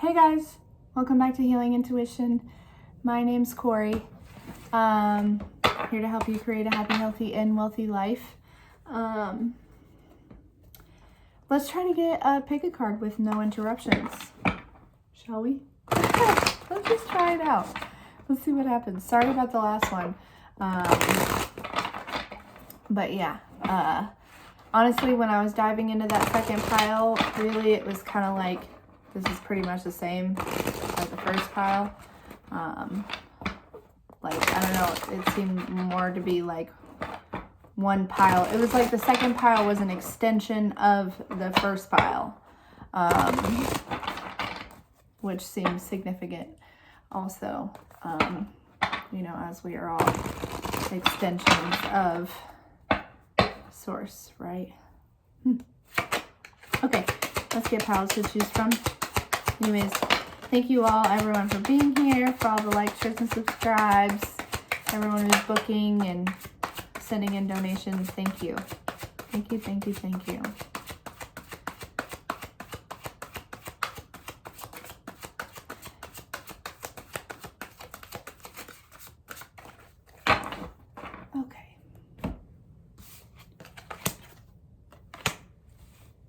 Hey guys, welcome back to Healing Intuition. My name's Corey. Here to help you create a happy, healthy, and wealthy life. Let's try to pick a card with no interruptions, shall we? Let's just try it out. Let's see what happens. Sorry about the last one. But yeah, honestly, when I was diving into that second pile, really it was kind of like, this is pretty much the same as the first pile. Like, I don't know, it seemed more to be like one pile. It was like the second pile was an extension of the first pile, which seems significant also, you know, as we are all extensions of Source, right? Okay, let's get piles to choose from. Anyways, thank you all, everyone, for being here, for all the likes, shares, and subscribes, everyone who's booking and sending in donations. Thank you. Thank you, thank you, thank you. Okay.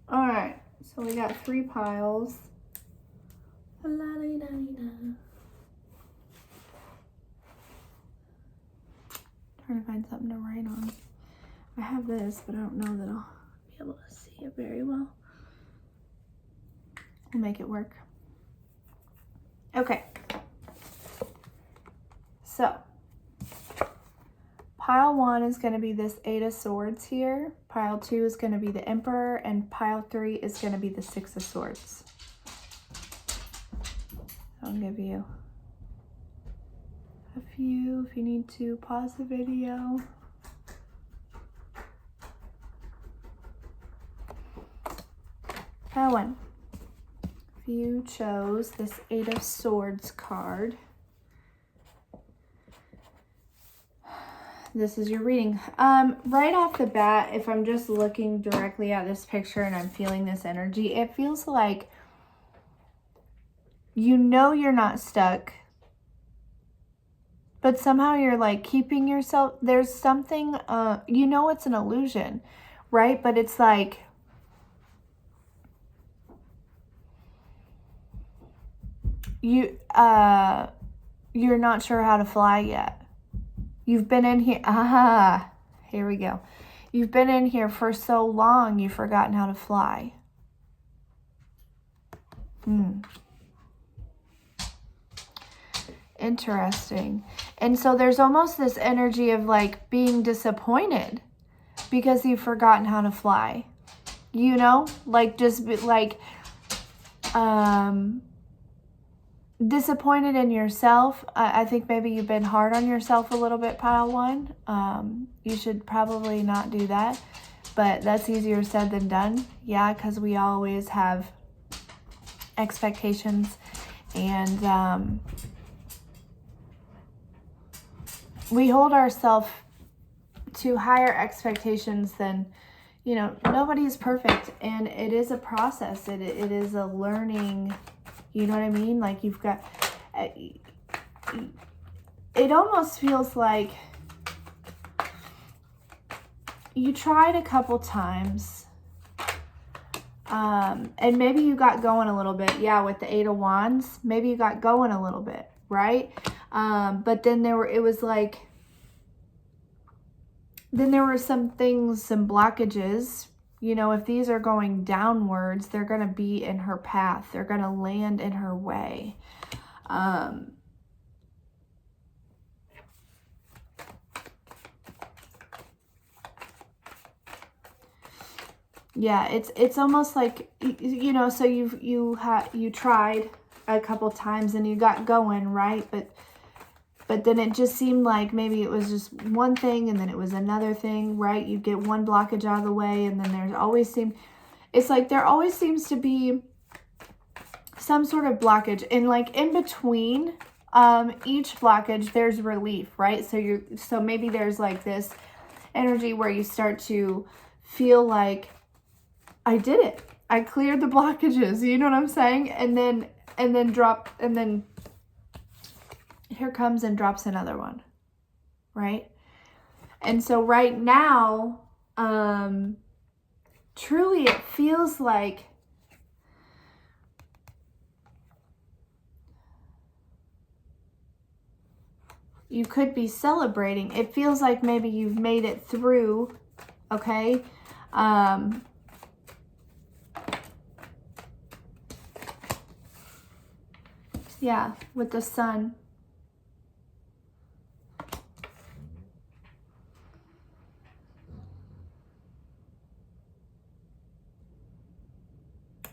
All right, so we got 3 piles. Trying to find something to write on. I have this, but I don't know that I'll be able to see it very well. We'll make it work. Okay. So, pile 1 is going to be this 8 of Swords here. Pile 2 is going to be the Emperor, and pile 3 is going to be the 6 of Swords. I'll give you a few if you need to pause the video. Pile 1. If you chose this 8 of Swords card, this is your reading. Right off the bat, if I'm just looking directly at this picture and I'm feeling this energy, it feels like you know you're not stuck, but somehow you're like keeping yourself, there's something, you know it's an illusion, right? But it's like, you're not sure how to fly yet. You've been in here, here we go. You've been in here for so long, you've forgotten how to fly. Interesting. And so there's almost this energy of like being disappointed because you've forgotten how to fly. You know, like just like disappointed in yourself. I think maybe you've been hard on yourself a little bit, pile 1. You should probably not do that, but that's easier said than done. Yeah, because we always have expectations, and we hold ourselves to higher expectations than, you know, nobody's perfect, and it is a process. It is a learning, you know what I mean? Like you've got, it almost feels like you tried a couple times, and maybe you got going a little bit. Yeah, with the 8 of Wands, maybe you got going a little bit, right? But then there were some things, some blockages. You know, if these are going downwards, they're going to be in her path. They're going to land in her way. Yeah, it's almost like, you know, so you tried a couple times and you got going, right? But then it just seemed like maybe it was just one thing and then it was another thing, right? You get one blockage out of the way, and then it's like there always seems to be some sort of blockage, and like in between each blockage there's relief, right? So maybe there's like this energy where you start to feel like, I did it. I cleared the blockages, you know what I'm saying? And then and then here comes and drops another one, right? And so right now, truly it feels like you could be celebrating. It feels like maybe you've made it through, okay? Yeah, with the sun.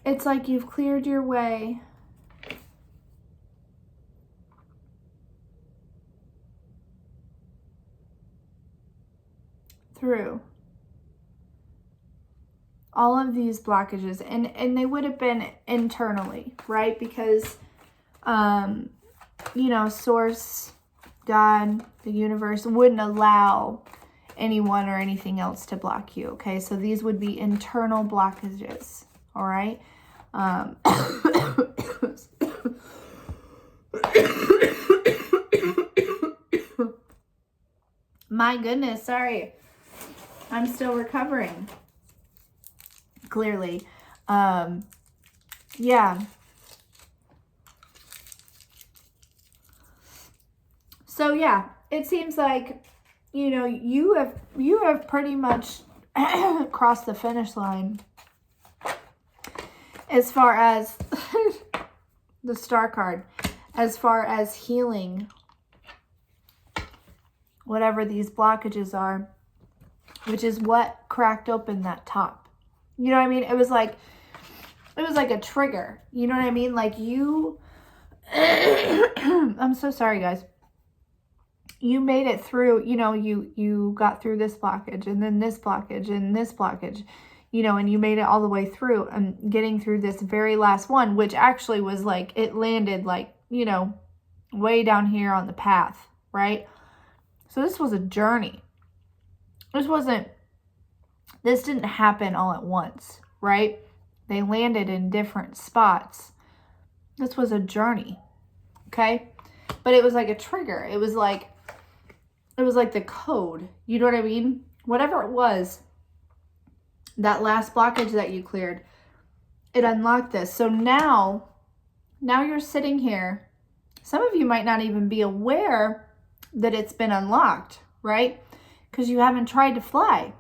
It's like you've cleared your way. Through all of these blockages, and they would have been internally, right? Because you know, source, God, the universe wouldn't allow anyone or anything else to block you, okay? So these would be internal blockages, all right? My goodness, sorry. I'm still recovering. Clearly. Yeah. So yeah, it seems like, you know, you have pretty much crossed the finish line as far as the star card, as far as healing whatever these blockages are, which is what cracked open that top. You know what I mean? It was like a trigger. You know what I mean? Like you, I'm so sorry, guys. You made it through, you know, you got through this blockage and then this blockage and this blockage, you know, and you made it all the way through and getting through this very last one, which actually was like, it landed like, you know, way down here on the path, right? So this was a journey. This didn't happen all at once, right? They landed in different spots. This was a journey, okay? But it was like a trigger. It was like the code. You know what I mean? Whatever it was, that last blockage that you cleared, it unlocked this. So now you're sitting here. Some of you might not even be aware that it's been unlocked, right? Because you haven't tried to fly.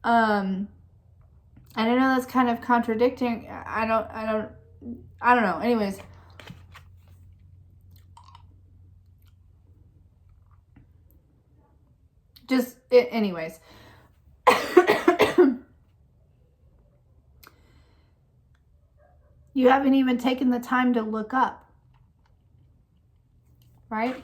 And I know that's kind of contradicting. I don't know. Anyways. Anyways. You haven't even taken the time to look up. Right?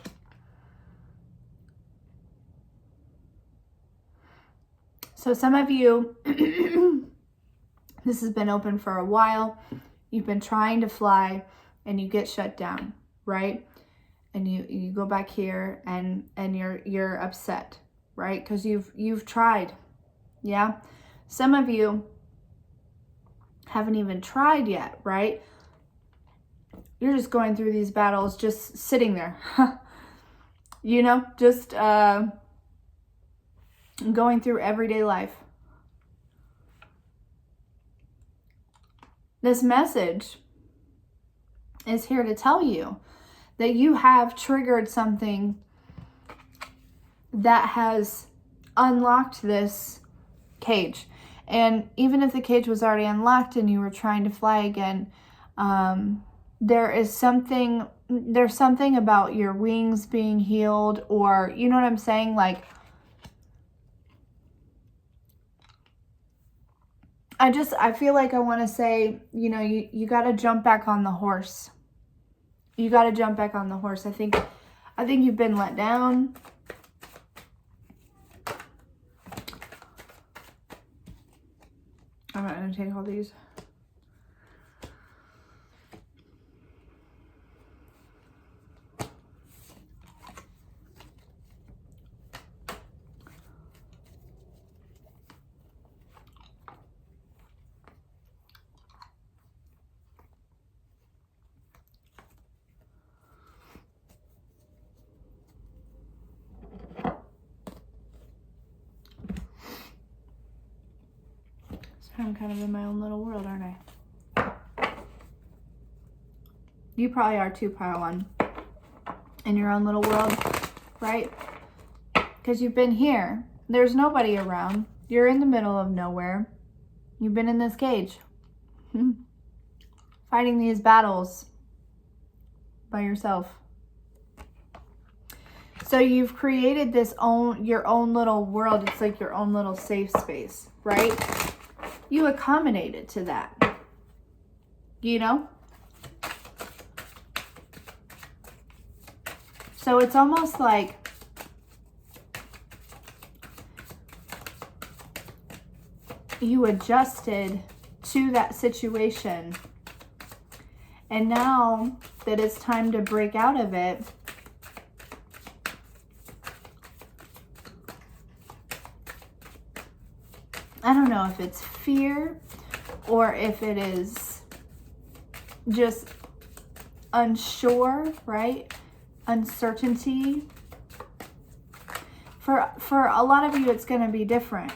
So some of you, this has been open for a while. You've been trying to fly and you get shut down, right? And you go back here and you're upset, right? Because you've tried. Yeah. Some of you haven't even tried yet, right? You're just going through these battles, just sitting there. You know, just going through everyday life. This message is here to tell you that you have triggered something that has unlocked this cage. And even if the cage was already unlocked and you were trying to fly again, there's something about your wings being healed, or you know what I'm saying? Like, I feel like I want to say, you know, you got to jump back on the horse. You got to jump back on the horse. I think you've been let down. I'm not going to take all these. I'm kind of in my own little world, aren't I? You probably are too, pile one. In your own little world, right? Because you've been here. There's nobody around. You're in the middle of nowhere. You've been in this cage. Fighting these battles by yourself. So you've created your own little world. It's like your own little safe space, right? You accommodated to that. You know? So it's almost like you adjusted to that situation. And now that it's time to break out of it, I don't know if it's fear or if it is just unsure, right? Uncertainty. For a lot of you, it's going to be different.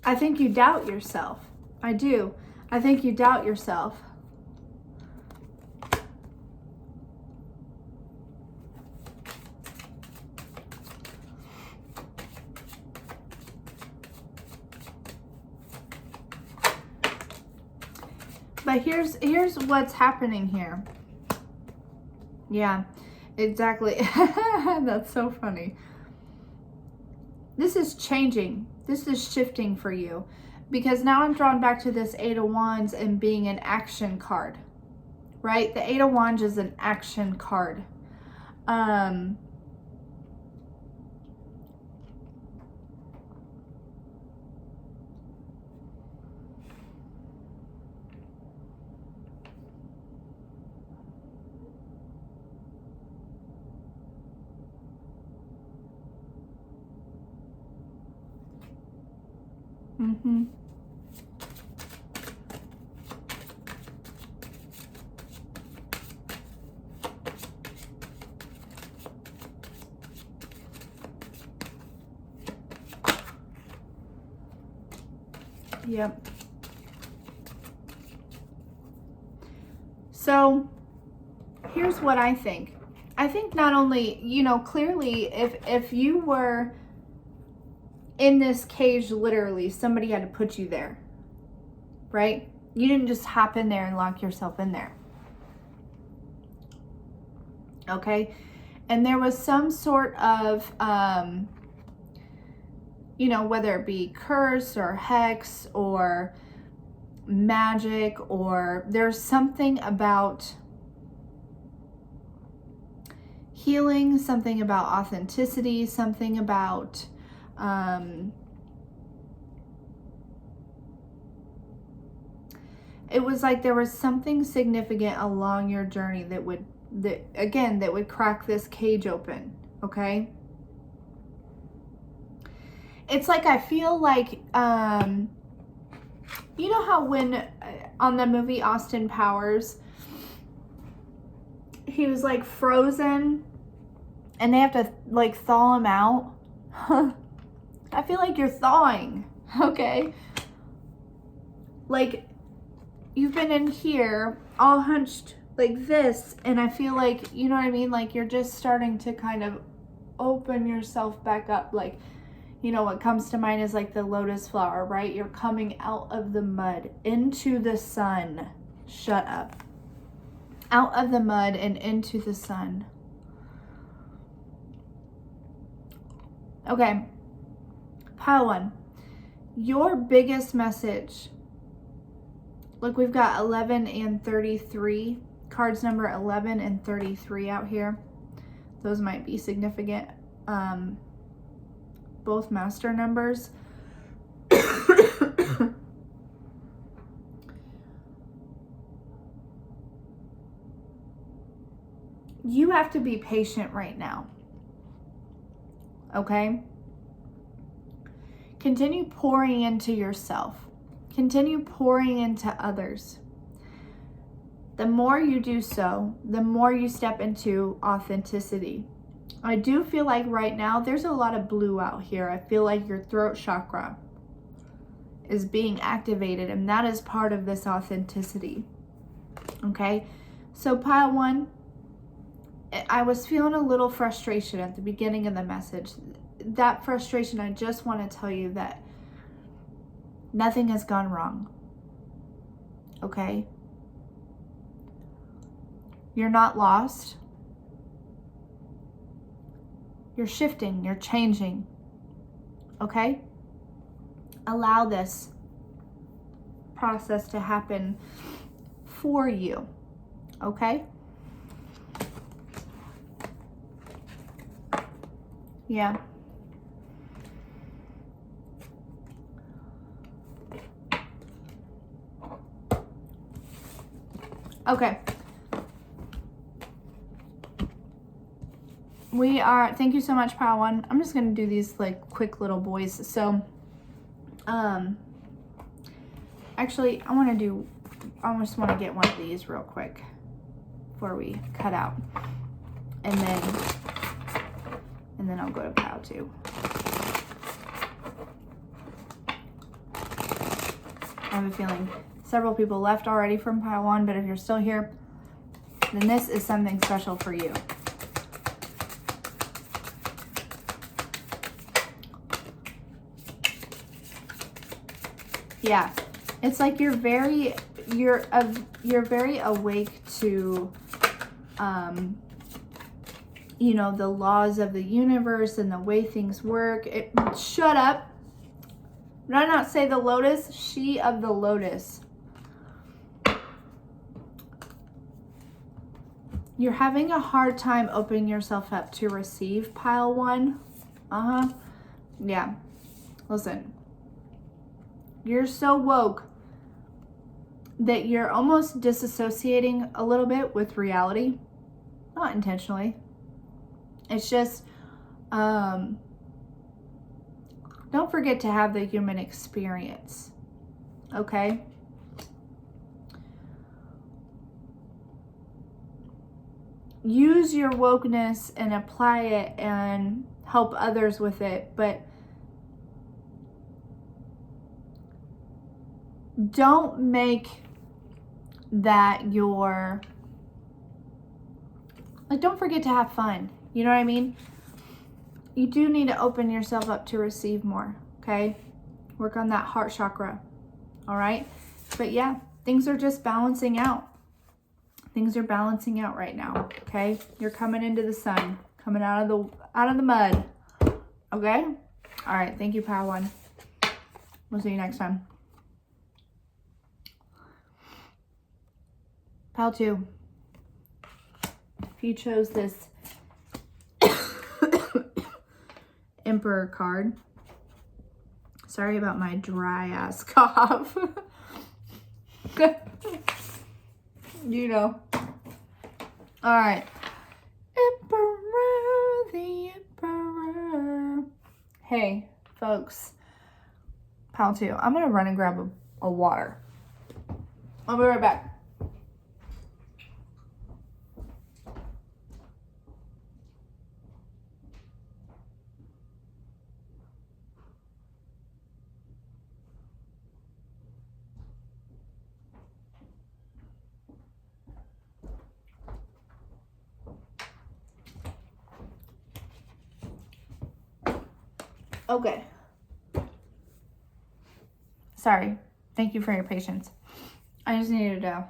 I think you doubt yourself. I do. I think you doubt yourself. But here's what's happening here. Yeah, exactly. That's so funny. This is changing. This is shifting for you. Because now I'm drawn back to this Eight of Wands and being an action card. Right? The Eight of Wands is an action card. Mm-hmm. Yep. So here's what I think. I think not only, clearly if you were in this cage, literally, somebody had to put you there, right? You didn't just hop in there and lock yourself in there. Okay? And there was some sort of, whether it be curse or hex or magic, or there's something about healing, something about authenticity, something about it was like there was something significant along your journey that would crack this cage open. Okay, it's like I feel like you know how when on the movie Austin Powers, he was like frozen and they have to like thaw him out. I feel like you're thawing, okay? Like you've been in here all hunched like this, and I feel like, you know what I mean? Like you're just starting to kind of open yourself back up. Like, what comes to mind is like the lotus flower, right? You're coming out of the mud into the sun. Shut up. Out of the mud and into the sun. Okay. Pile one. Your biggest message. Look, we've got 11 and 33. Cards number 11 and 33 out here. Those might be significant. Both master numbers. You have to be patient right now. Okay? Continue pouring into yourself. Continue pouring into others. The more you do so, the more you step into authenticity. I do feel like right now there's a lot of blue out here. I feel like your throat chakra is being activated, and that is part of this authenticity. Okay, so pile 1, I was feeling a little frustration at the beginning of the message. That frustration, I just want to tell you that nothing has gone wrong. Okay, you're not lost. You're shifting, you're changing. Okay, allow this process to happen for you. Okay? Yeah. Okay. We are, thank you so much, pile 1. I'm just going to do these like quick little boys. So, actually, I just want to get one of these real quick before we cut out. And then I'll go to pile 2. I have a feeling several people left already from pile 1, but if you're still here, then this is something special for you. Yeah, it's like you're very awake to, you know, the laws of the universe and the way things work. Shut up. Did I not say the lotus? She of the lotus. You're having a hard time opening yourself up to receive, pile 1. Yeah. Listen. You're so woke that you're almost disassociating a little bit with reality. Not intentionally. It's just, don't forget to have the human experience. Okay? Use your wokeness and apply it and help others with it, but don't make that your, like, don't forget to have fun. You know what I mean? You do need to open yourself up to receive more, okay? Work on that heart chakra, all right? But yeah, things are just balancing out. Things are balancing out right now, okay? You're coming into the sun, coming out of the mud, okay? All right, thank you, pile 1. We'll see you next time. Pile 2. If you chose this Emperor card, sorry about my dry ass cough. You know. All right. Emperor, the Emperor. Hey, folks. Pile 2. I'm going to run and grab a water. I'll be right back. Okay. Sorry. Thank you for your patience. I just needed to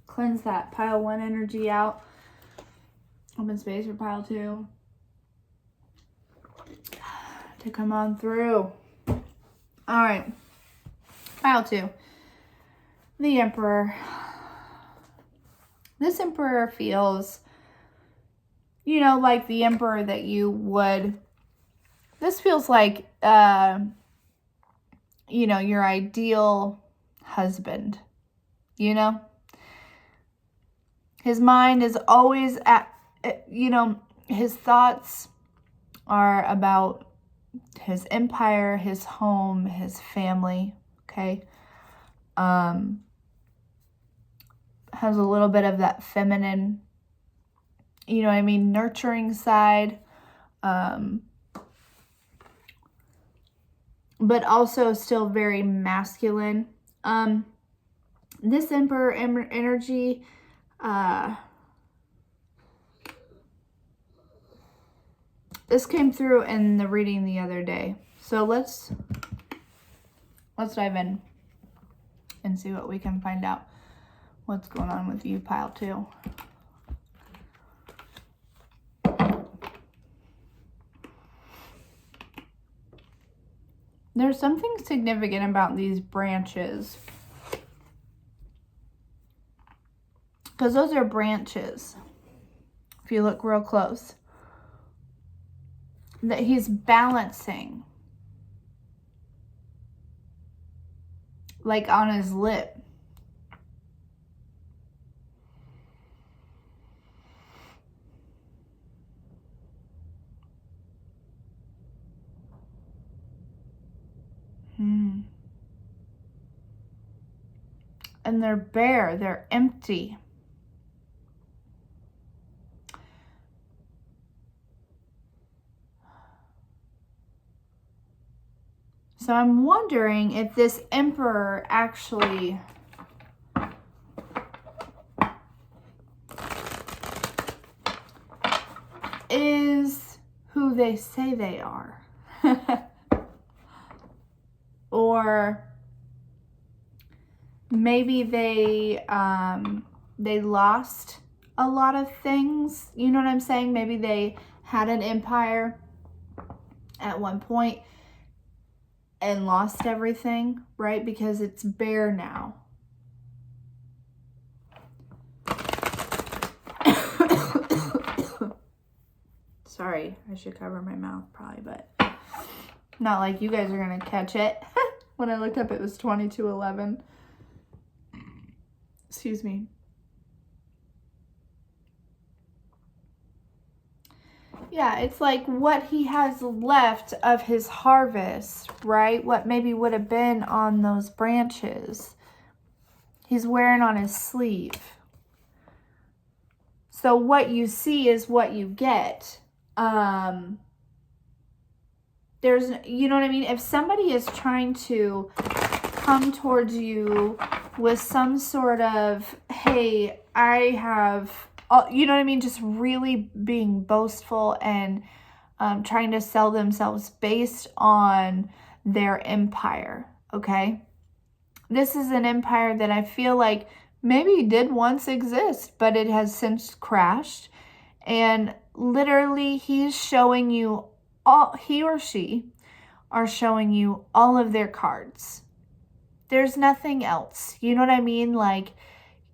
cleanse that pile 1 energy out. Open space for pile 2 to come on through. All right. Pile 2. The Emperor. This Emperor feels, you know, like the Emperor that you would. This feels like, you know, your ideal husband, you know? His mind is always at, you know, his thoughts are about his empire, his home, his family, okay? Has a little bit of that feminine you know what I mean, nurturing side. But also still very masculine. This Emperor energy, this came through in the reading the other day. So let's dive in and see what we can find out. What's going on with you, pile 2? There's something significant about these branches. Because those are branches. If you look real close. That he's balancing. Like on his lip. And they're bare, they're empty. So I'm wondering if this Emperor actually is who they say they are. Or maybe they lost a lot of things. You know what I'm saying? Maybe they had an empire at one point and lost everything, right? Because it's bare now. Sorry, I should cover my mouth probably, but not like you guys are gonna catch it. When I looked up, it was 22:11. Excuse me. Yeah, it's like what he has left of his harvest, right? What maybe would have been on those branches. He's wearing on his sleeve. So what you see is what you get. There's, you know what I mean? If somebody is trying to come towards you with some sort of, hey, I have, you know what I mean? Just really being boastful and trying to sell themselves based on their empire, okay? This is an empire that I feel like maybe did once exist, but it has since crashed. And literally he's showing you all, he or she are showing you all of their cards. There's nothing else. You know what I mean? Like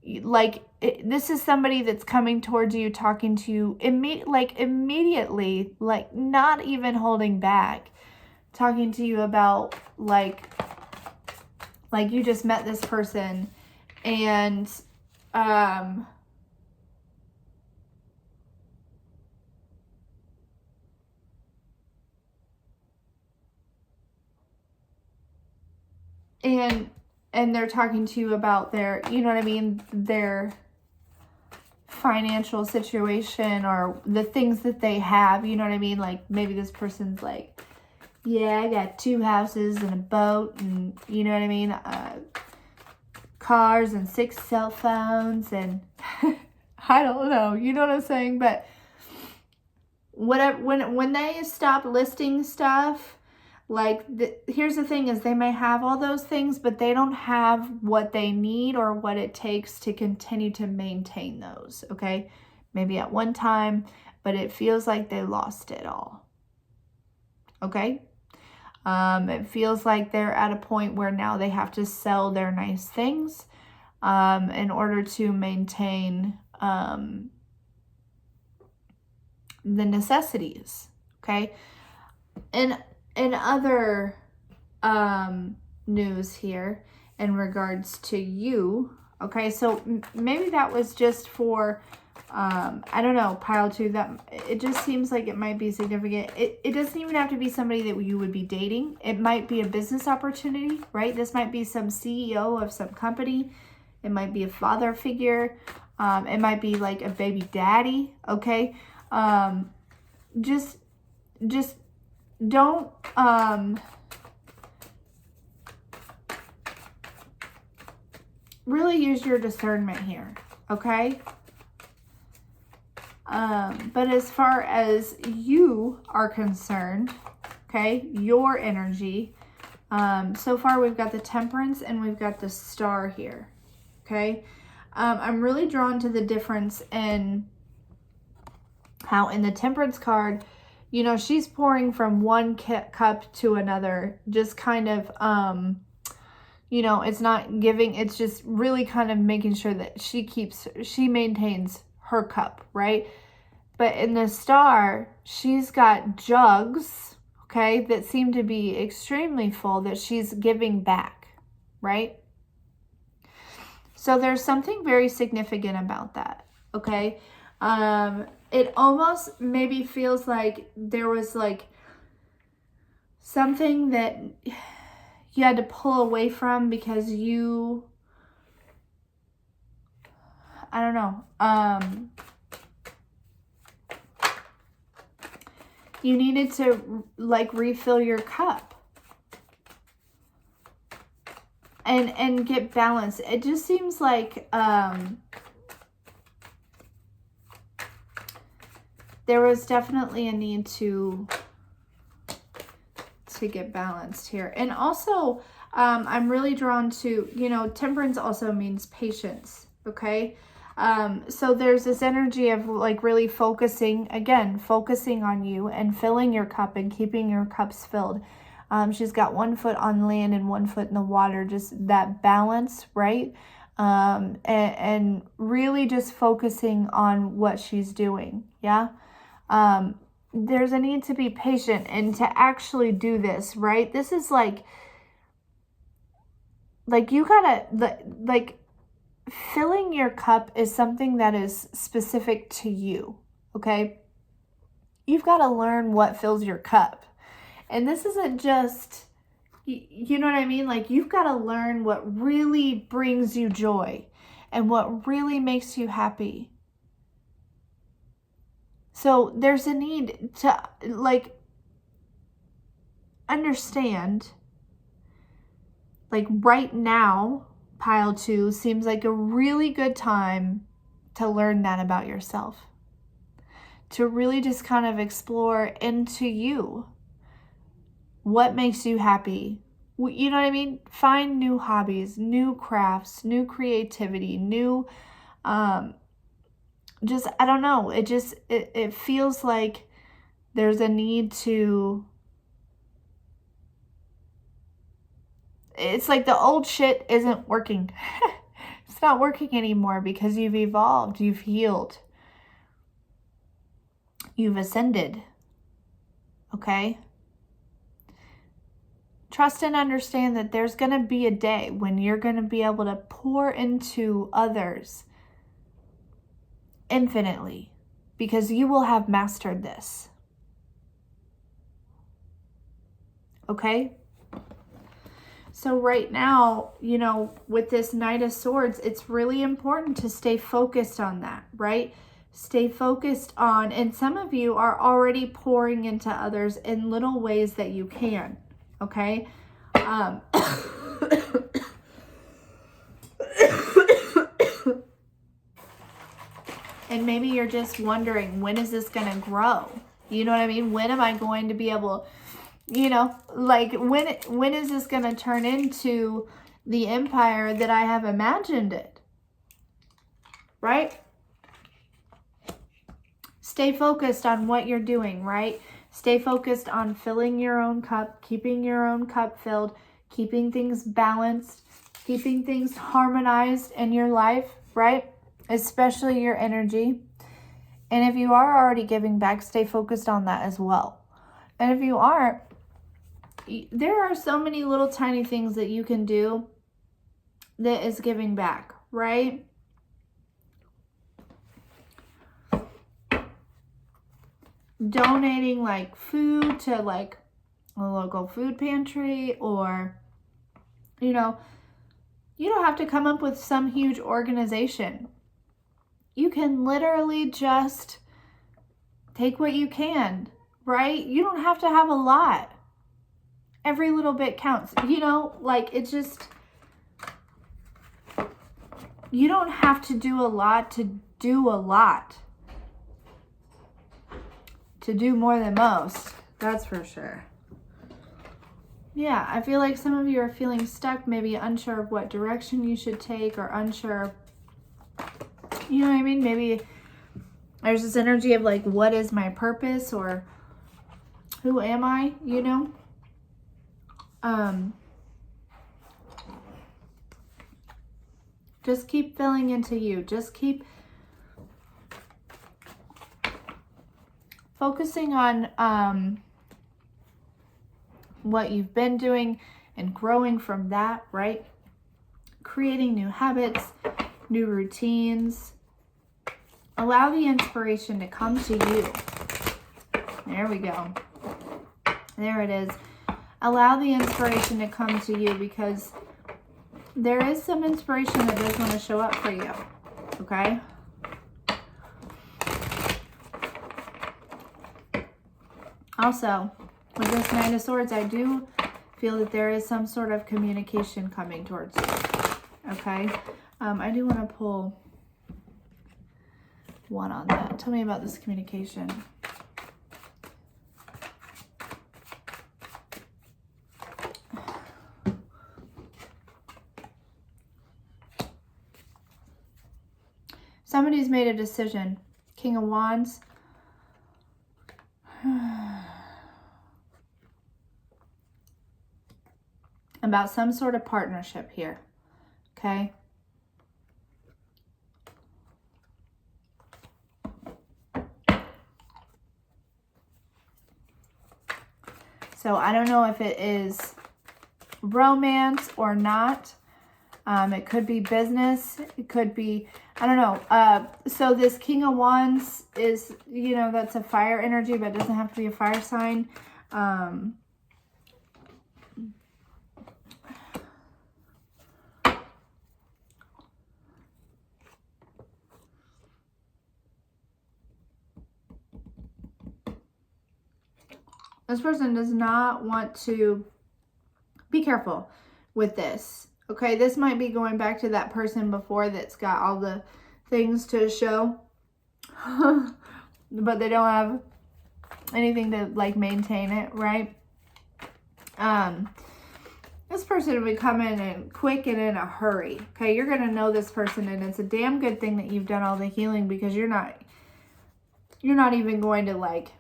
this is somebody that's coming towards you, talking to you immediately, like not even holding back, talking to you about like you just met this person and and they're talking to you about their, you know what I mean, their financial situation or the things that they have, you know what I mean? Like maybe this person's like, yeah, I got 2 houses and a boat and, you know what I mean, cars and 6 cell phones and I don't know, you know what I'm saying? But whatever, when they stop listing stuff, like, here's the thing is they may have all those things, but they don't have what they need or what it takes to continue to maintain those, okay? Maybe at one time, but it feels like they lost it all, okay? It feels like they're at a point where now they have to sell their nice things in order to maintain the necessities, okay? And in other news here in regards to you, okay, so maybe that was just for, I don't know, pile 2, that it just seems like it might be significant. It doesn't even have to be somebody that you would be dating. It might be a business opportunity, right? This might be some CEO of some company. It might be a father figure. It might be like a baby daddy, okay? Just don't, really use your discernment here, okay? But as far as you are concerned, okay, your energy, so far we've got the Temperance and we've got the Star here, okay? I'm really drawn to the difference in how in the Temperance card, you know, she's pouring from one cup to another, just kind of, you know, it's not giving, it's just really kind of making sure that she maintains her cup, right? But in the Star, she's got jugs, okay, that seem to be extremely full that she's giving back, right? So there's something very significant about that, okay? It almost maybe feels like there was like something that you had to pull away from because you, I don't know, you needed to like refill your cup and get balance. It just seems like there was definitely a need to get balanced here. And also, I'm really drawn to, you know, Temperance also means patience, okay? So there's this energy of like really focusing on you and filling your cup and keeping your cups filled. She's got one foot on land and one foot in the water, just that balance, right? And really just focusing on what she's doing, yeah? There's a need to be patient and to actually do this, right? This is like you gotta, like filling your cup is something that is specific to you, okay? You've got to learn what fills your cup. And this isn't just, you know what I mean? Like you've got to learn what really brings you joy and what really makes you happy. So there's a need to like understand, like right now, pile 2 seems like a really good time to learn that about yourself. To really just kind of explore into you. What makes you happy? You know what I mean? Find new hobbies, new crafts, new creativity, new, just, I don't know. It feels like there's a need to, it's like the old shit isn't working. It's not working anymore because you've evolved, you've healed, you've ascended, okay? Trust and understand that there's going to be a day when you're going to be able to pour into others infinitely because you will have mastered this. Okay? So right now, you know, with this Knight of Swords, it's really important to stay focused on that, right? Stay focused on, and some of you are already pouring into others in little ways that you can. Okay. And maybe you're just wondering, when is this going to grow? You know what I mean? When am I going to be able, you know, like when is this going to turn into the empire that I have imagined it? Right? Stay focused on what you're doing, right? Stay focused on filling your own cup, keeping your own cup filled, keeping things balanced, keeping things harmonized in your life, right? Especially your energy. And if you are already giving back, stay focused on that as well. And if you aren't, there are so many little tiny things that you can do that is giving back, right? Donating like food to like a local food pantry, or, you know, you don't have to come up with some huge organization. you can literally just take what you can, right? You don't have to have a lot. Every little bit counts. You know, like it's just, you don't have to do a lot to do a lot. To do more than most. That's for sure. Yeah, I feel like some of you are feeling stuck, maybe unsure of what direction you should take, or unsure, you know what I mean? Maybe there's this energy of like, what is my purpose, or who am I, you know? Just keep filling into you. Just keep focusing on what you've been doing and growing from that, right? Creating new habits, new routines. Allow the inspiration to come to you. There we go. There it is. Allow the inspiration to come to you, because there is some inspiration that does want to show up for you. Okay? Also, with this Knight of Swords, I do feel that there is some sort of communication coming towards you. Okay? I do want to pull one on that. Tell me about this communication. Somebody's made a decision. King of Wands. About some sort of partnership here. Okay? So I don't know if it is romance or not. It could be business. It could be, I don't know. So this King of Wands is, you know, that's a fire energy, but it doesn't have to be a fire sign. This person does not want to, be careful with this. Okay, this might be going back to that person before that's got all the things to show, but they don't have anything to like maintain it, right? This person will be coming in quick and in a hurry. Okay, you're gonna know this person, and it's a damn good thing that you've done all the healing, because you're not even going to like,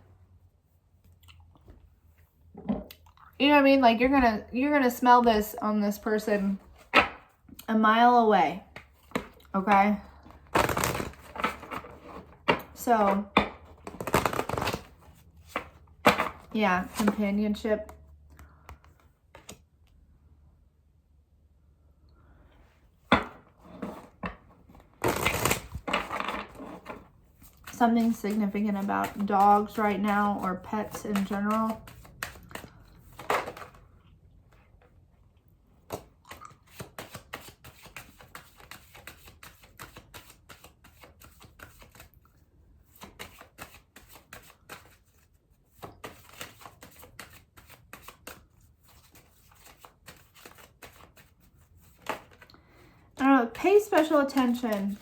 you know what I mean? Like you're gonna smell this on this person a mile away. Okay? So, yeah, companionship. Something significant about dogs right now, or pets in general. I don't know, pay special attention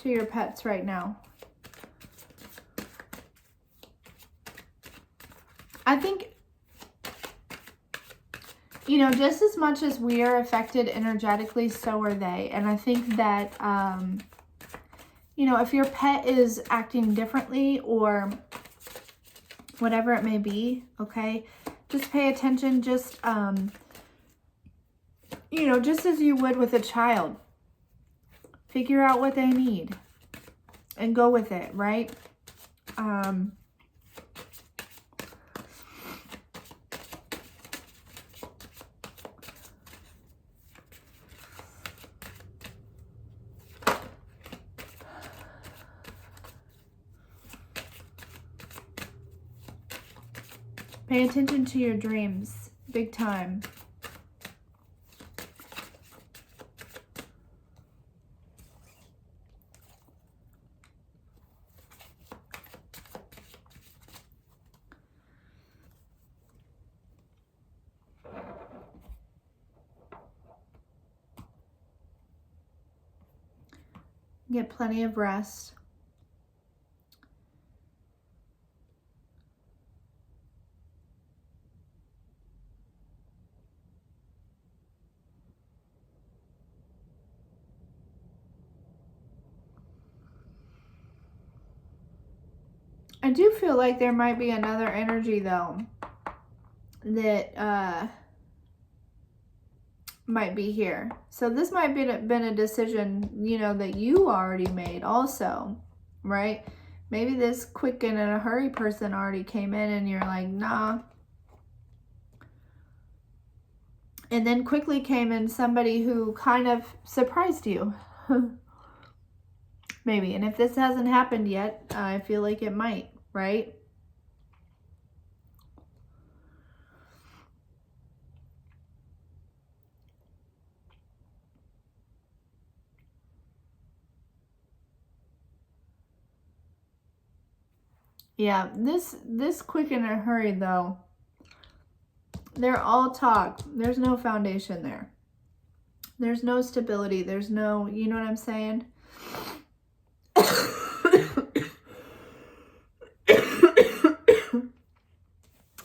to your pets right now. I think, you know, just as much as we are affected energetically, so are they. And I think that, you know, if your pet is acting differently or whatever it may be, okay, just pay attention. Just, you know, just as you would with a child. Figure out what they need and go with it, right? Pay attention to your dreams, big time. Get plenty of rest. I do feel like there might be another energy, though, that might be here. So this might be been a decision, you know, that you already made also, right? Maybe this quick and in a hurry person already came in and you're like, nah. And then quickly came in somebody who kind of surprised you. Maybe. And if this hasn't happened yet, I feel like it might, right? Yeah, this quick in a hurry, though, they're all talk. There's no foundation there. There's no stability. There's no, you know what I'm saying?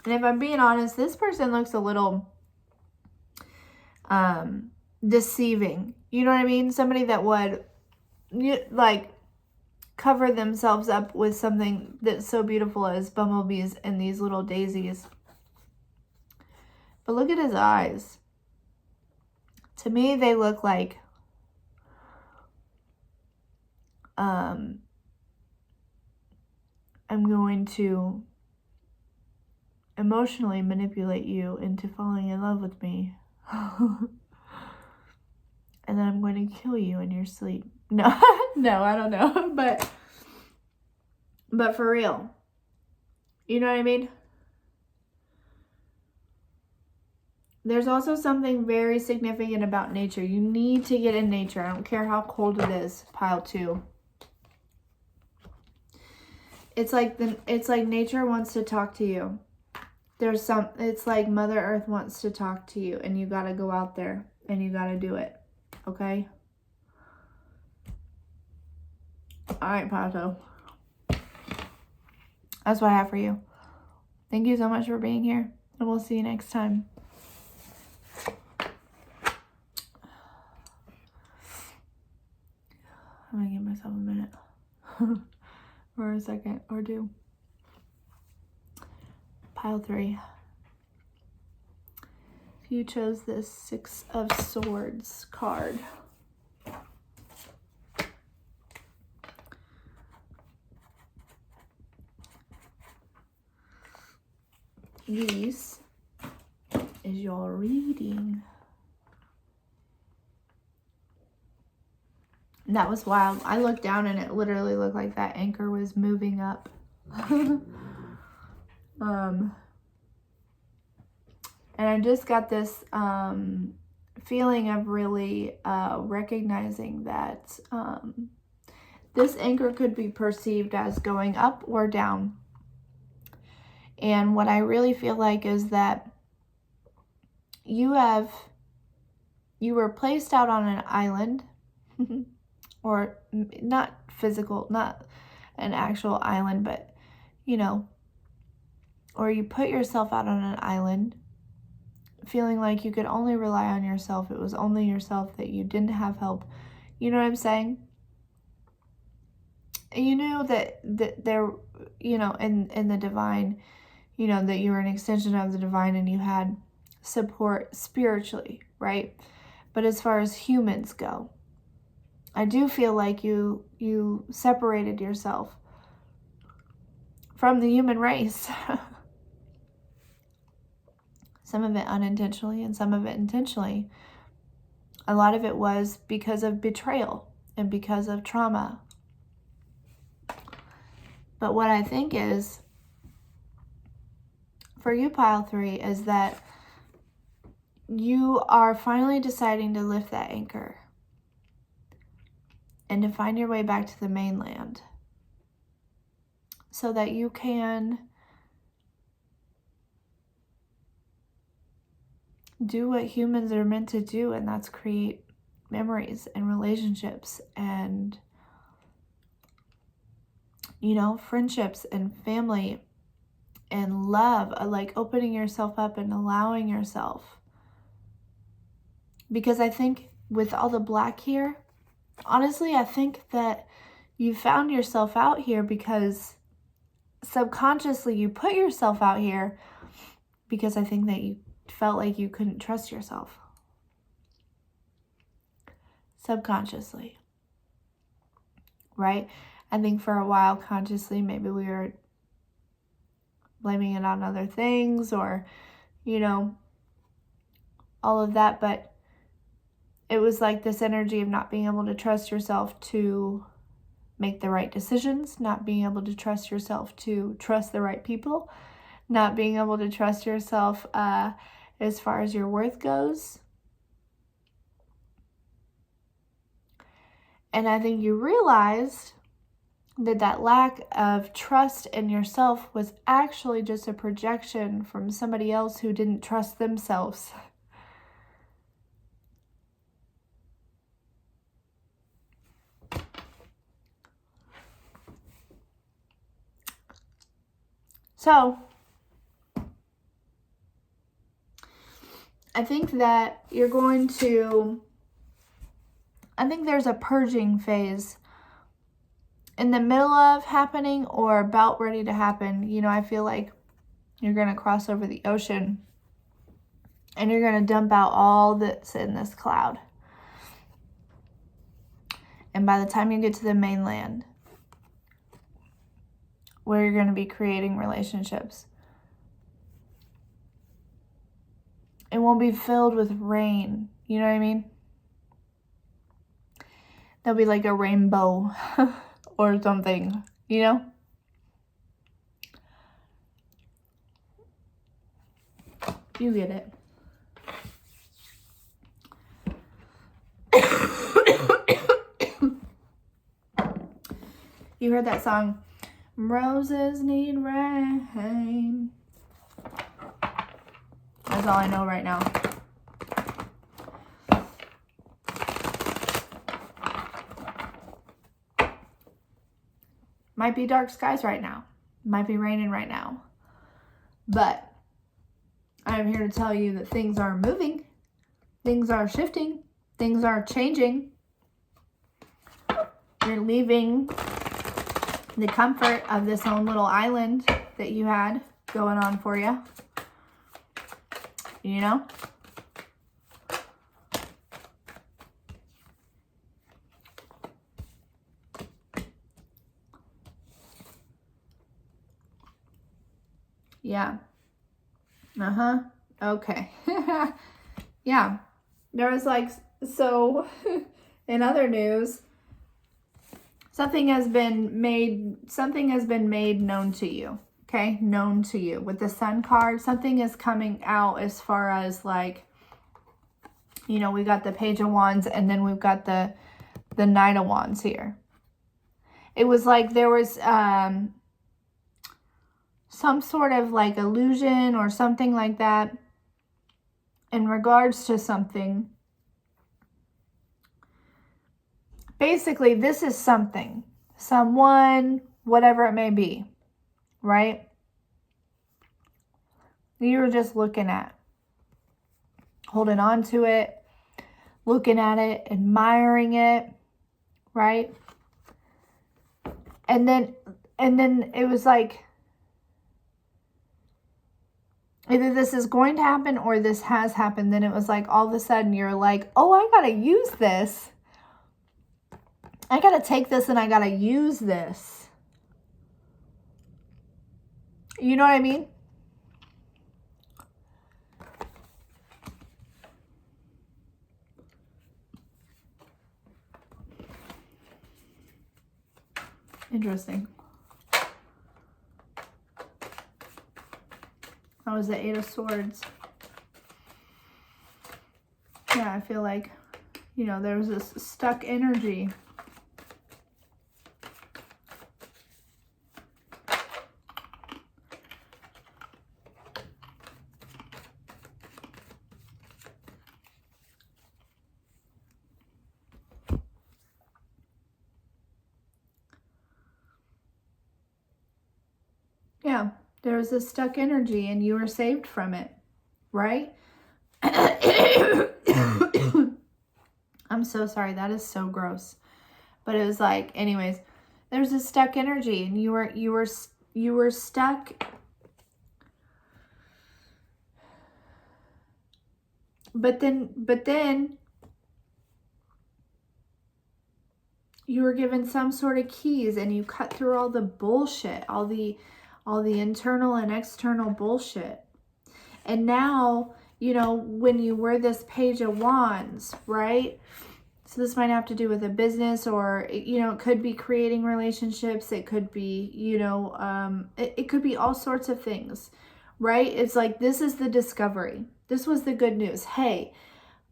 And if I'm being honest, this person looks a little deceiving. You know what I mean? Somebody that would, like, cover themselves up with something that's so beautiful as bumblebees and these little daisies. But look at his eyes. To me, they look like I'm going to emotionally manipulate you into falling in love with me. And then I'm going to kill you in your sleep. No, no, I don't know. But for real. You know what I mean? There's also something very significant about nature. You need to get in nature. I don't care how cold it is. Pile 2. It's like nature wants to talk to you. It's like Mother Earth wants to talk to you, and you got to go out there and you got to do it. Okay? All right, Pato. That's what I have for you. Thank you so much for being here, and we'll see you next time. I'm gonna give myself a minute. Or a second or two. Pile 3. If you chose this 6 of Swords card, this is your reading. That was wild. I looked down and it literally looked like that anchor was moving up. And I just got this feeling of really recognizing that this anchor could be perceived as going up or down. And what I really feel like is that you were placed out on an island, or not physical, not an actual island, but, you know, or you put yourself out on an island feeling like you could only rely on yourself. It was only yourself, that you didn't have help. You know what I'm saying? You knew that there, you know, in the divine, you know, that you were an extension of the divine and you had support spiritually, right? But as far as humans go, I do feel like you separated yourself from the human race. Some of it unintentionally and some of it intentionally. A lot of it was because of betrayal and because of trauma. But what I think is, for you, Pile 3, is that you are finally deciding to lift that anchor and to find your way back to the mainland so that you can do what humans are meant to do, and that's create memories and relationships and you know, friendships and family and love, like opening yourself up and allowing yourself. Because I think with all the black here, honestly, I think that you found yourself out here because subconsciously you put yourself out here because I think that you felt like you couldn't trust yourself. Subconsciously. Right? I think for a while, consciously, maybe we were blaming it on other things or, you know, all of that. But it was like this energy of not being able to trust yourself to make the right decisions, not being able to trust yourself to trust the right people, not being able to trust yourself as far as your worth goes. And I think you realized that that lack of trust in yourself was actually just a projection from somebody else who didn't trust themselves. So, I think that you're going to, I think there's a purging phase in the middle of happening or about ready to happen. You know, I feel like you're going to cross over the ocean and you're going to dump out all that's in this cloud. And by the time you get to the mainland, where you're going to be creating relationships, it won't be filled with rain. You know what I mean? There'll be like a rainbow or something, you know? You get it. You heard that song, Roses Need Rain. That's all I know right now. Might be dark skies right now. Might be raining right now. But I'm here to tell you that things are moving. Things are shifting. Things are changing. You're leaving the comfort of this own little island that you had going on for you. You know? Yeah. Uh-huh. Okay. Yeah. There was like, so in other news, something has been made known to you. Okay? Known to you. With the Sun card, something is coming out as far as like, you know, we got the Page of Wands and then we've got the Knight of Wands here. It was like there was some sort of like illusion or something like that in regards to something. Basically, this is something, someone, whatever it may be, right? You were just looking at, holding on to it, looking at it, admiring it, right? And then it was like, either this is going to happen or this has happened. Then it was like all of a sudden you're like, oh, I gotta use this. I gotta take this and I gotta use this. You know what I mean? Interesting. That was the Eight of Swords. Yeah, I feel like, you know, there was this stuck energy. Yeah, there was a stuck energy and you were saved from it, right? I'm so sorry. That is so gross. But it was like, anyways, there's a stuck energy and you were stuck. But then you were given some sort of keys and you cut through all the bullshit, all the internal and external bullshit. And now, you know, when you wear this Page of Wands, right? So this might have to do with a business, or, you know, it could be creating relationships. It could be, you know, it could be all sorts of things, right? It's like, this is the discovery. This was the good news. Hey,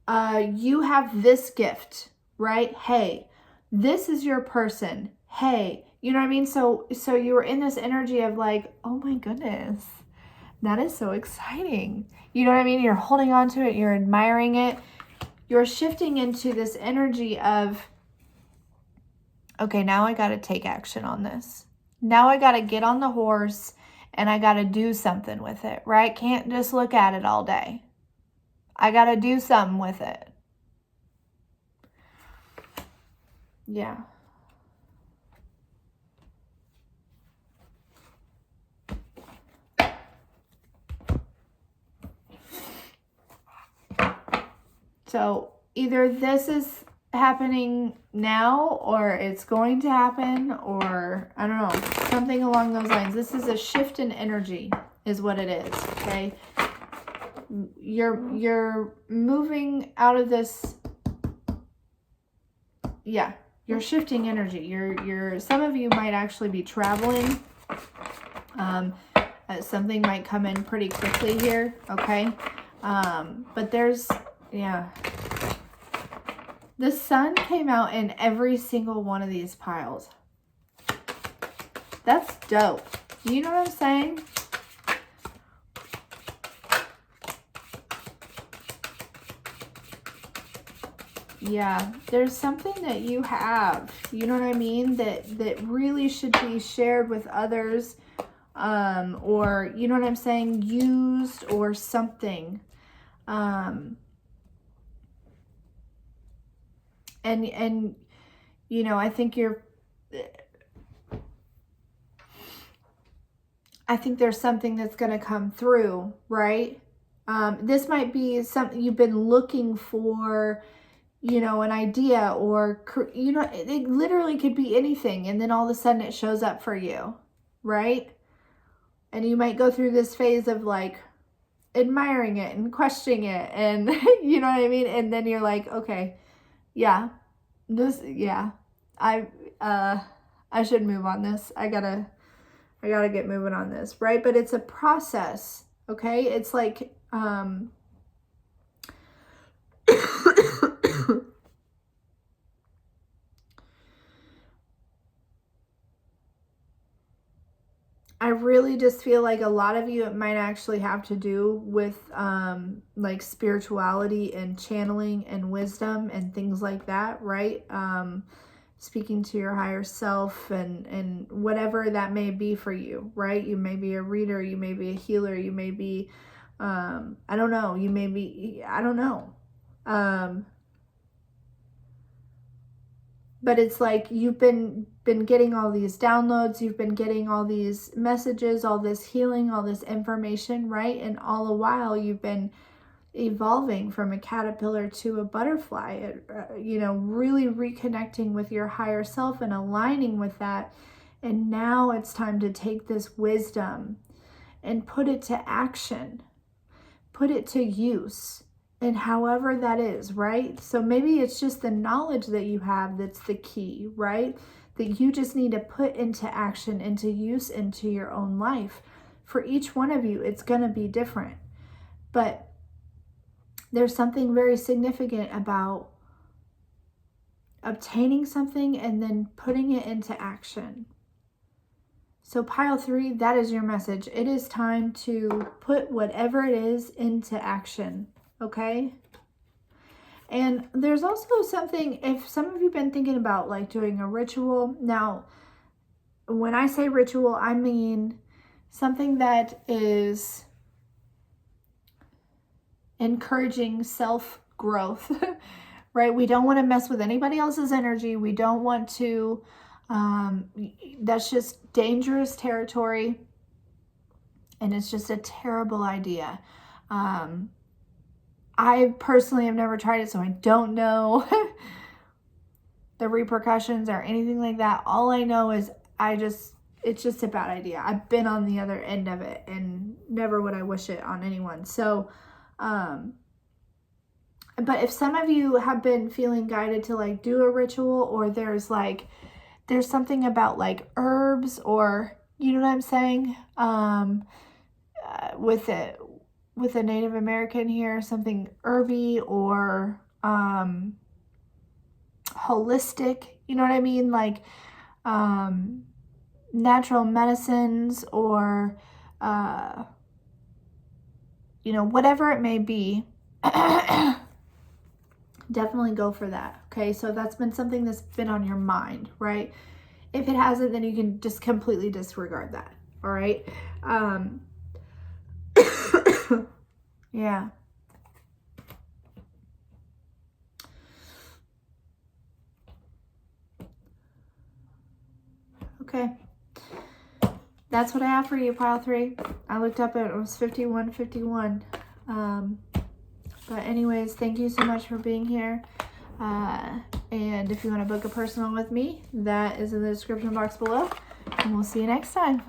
you have this gift, right? Hey, this is your person. Hey, you know what I mean? So you were in this energy of like, oh my goodness, that is so exciting. You know what I mean? You're holding on to it. You're admiring it. You're shifting into this energy of, okay, now I got to take action on this. Now I got to get on the horse and I got to do something with it, right? Can't just look at it all day. I got to do something with it. Yeah. So either this is happening now, or it's going to happen, or I don't know, something along those lines. This is a shift in energy is what it is, okay? You're moving out of this. Yeah, you're shifting energy. You're some of you might actually be traveling. Something might come in pretty quickly here, okay? But there's, yeah. The sun came out in every single one of these piles. That's dope. You know what I'm saying? Yeah, there's something that you have, you know what I mean, that really should be shared with others, or, you know what I'm saying, used or something. And you know, I think there's something that's going to come through, right? This might be something you've been looking for, you know, an idea, or, you know, it literally could be anything. And then all of a sudden it shows up for you, right? And you might go through this phase of like admiring it and questioning it. And you know what I mean? And then you're like, okay, yeah, I should move on this. I gotta get moving on this, right? But it's a process, okay? It's like, I really just feel like a lot of you, it might actually have to do with like spirituality and channeling and wisdom and things like that, right? Speaking to your higher self and whatever that may be for you, right? You may be a reader, you may be a healer, you may be, I don't know, you may be, I don't know. But it's like you've been getting all these downloads, you've been getting all these messages, all this healing, all this information, right? And all the while you've been evolving from a caterpillar to a butterfly, you know, really reconnecting with your higher self and aligning with that. And now it's time to take this wisdom and put it to action, put it to use. And however that is, right? So maybe it's just the knowledge that you have that's the key, right? That you just need to put into action, into use, into your own life. For each one of you, it's going to be different. But there's something very significant about obtaining something and then putting it into action. So pile 3, that is your message. It is time to put whatever it is into action. Okay. And there's also something, if some of you have been thinking about like doing a ritual. Now, when I say ritual, I mean something that is encouraging self-growth, right? We don't want to mess with anybody else's energy. We don't want to, that's just dangerous territory. And it's just a terrible idea. I personally have never tried it, so I don't know the repercussions or anything like that. All I know is it's just a bad idea. I've been on the other end of it, and never would I wish it on anyone. So, but if some of you have been feeling guided to like do a ritual, or there's something about like herbs, or you know what I'm saying, with a Native American here, something herby or holistic, you know what I mean, like natural medicines, or you know, whatever it may be, definitely go for that. Okay, so that's been something that's been on your mind, right? If it hasn't, then you can just completely disregard that. All right. Yeah. Okay. That's what I have for you, pile 3. I looked up it was 5151. But anyways, thank you so much for being here. And if you want to book a personal with me, that is in the description box below. And we'll see you next time.